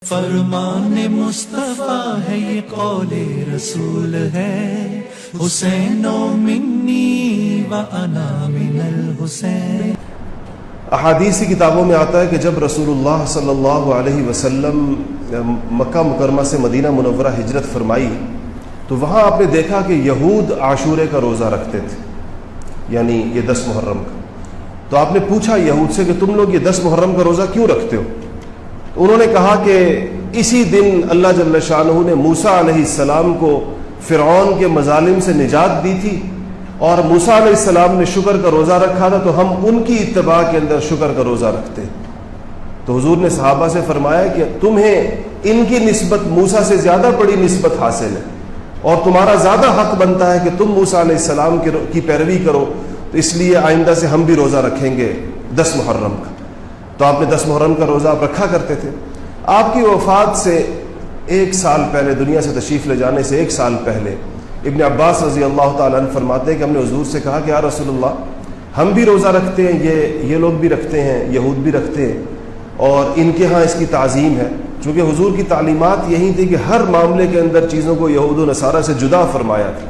فرمان مصطفیٰ ہے یہ قول رسول ہے، حسین منی و انا من الحسین۔ احادیث کی کتابوں میں آتا ہے کہ جب رسول اللہ صلی اللہ علیہ وسلم مکہ مکرمہ سے مدینہ منورہ ہجرت فرمائی تو وہاں آپ نے دیکھا کہ یہود عاشورے کا روزہ رکھتے تھے، یعنی یہ 10 محرم کا۔ تو آپ نے پوچھا یہود سے کہ تم لوگ یہ 10 محرم کا روزہ کیوں رکھتے ہو؟ انہوں نے کہا کہ اسی دن اللہ جل شانہ نے موسیٰ علیہ السلام کو فرعون کے مظالم سے نجات دی تھی، اور موسیٰ علیہ السلام نے شکر کا روزہ رکھا تھا تو ہم ان کی اتباع کے اندر شکر کا روزہ رکھتے ہیں۔ تو حضور نے صحابہ سے فرمایا کہ تمہیں ان کی نسبت موسیٰ سے زیادہ بڑی نسبت حاصل ہے، اور تمہارا زیادہ حق بنتا ہے کہ تم موسیٰ علیہ السلام کی پیروی کرو، تو اس لیے آئندہ سے ہم بھی روزہ رکھیں گے 10 محرم کا۔ تو آپ نے 10 محرم کا روزہ آپ رکھا کرتے تھے۔ آپ کی وفات سے 1 سال پہلے، دنیا سے تشریف لے جانے سے 1 سال پہلے، ابن عباس رضی اللہ تعالیٰ عنہ فرماتے ہیں کہ ہم نے حضور سے کہا کہ یا رسول اللہ، ہم بھی روزہ رکھتے ہیں، یہ لوگ بھی رکھتے ہیں، یہود بھی رکھتے ہیں، اور ان کے ہاں اس کی تعظیم ہے۔ چونکہ حضور کی تعلیمات یہی تھی کہ ہر معاملے کے اندر چیزوں کو یہود و نصارہ سے جدا فرمایا تھا۔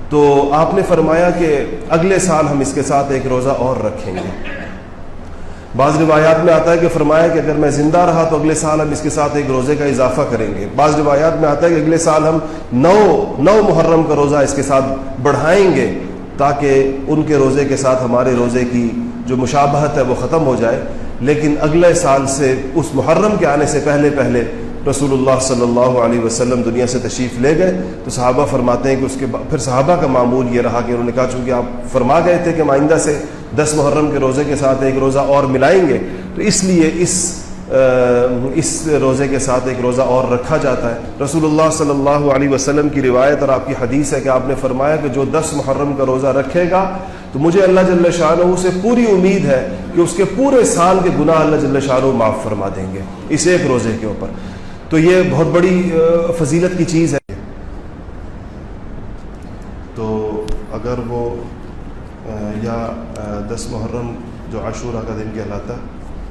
تو آپ نے فرمایا کہ اگلے سال ہم اس کے ساتھ ایک روزہ اور رکھیں گے۔ بعض روایات میں آتا ہے کہ فرمایا کہ اگر میں زندہ رہا تو اگلے سال ہم اس کے ساتھ ایک روزے کا اضافہ کریں گے۔ بعض روایات میں آتا ہے کہ اگلے سال ہم 9 محرم کا روزہ اس کے ساتھ بڑھائیں گے، تاکہ ان کے روزے کے ساتھ ہمارے روزے کی جو مشابہت ہے وہ ختم ہو جائے۔ لیکن اگلے سال سے اس محرم کے آنے سے پہلے رسول اللہ صلی اللہ علیہ وسلم دنیا سے تشریف لے گئے۔ تو صحابہ فرماتے ہیں کہ اس کے بعد پھر صحابہ کا معمول یہ رہا کہ انہوں نے کہا چونکہ آپ فرما گئے تھے کہ ہم آئندہ سے 10 محرم کے روزے کے ساتھ ایک روزہ اور ملائیں گے، تو اس لیے اس روزے کے ساتھ ایک روزہ اور رکھا جاتا ہے۔ رسول اللہ صلی اللہ علیہ وسلم کی روایت اور آپ کی حدیث ہے کہ آپ نے فرمایا کہ جو 10 محرم کا روزہ رکھے گا تو مجھے اللہ جل شانہ سے پوری امید ہے کہ اس کے پورے سال کے گناہ اللہ جل شانہ معاف فرما دیں گے اس ایک روزے کے اوپر۔ تو یہ بہت بڑی فضیلت کی چیز ہے۔ تو اگر وہ یا 10 محرم جو عاشورہ کا دن کہلاتا ہے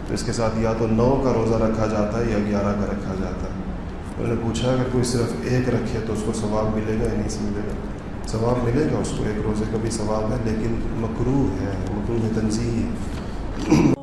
تو اس کے ساتھ یا تو 9 کا روزہ رکھا جاتا ہے یا 11 کا رکھا جاتا ہے۔ انہوں نے پوچھا اگر کوئی صرف ایک رکھے تو اس کو ثواب ملے گا یا نہیں ملے گا؟ ثواب ملے گا، اس کو ایک روزے کا بھی ثواب ہے، لیکن مکروہ ہے، تنزیہی ہے۔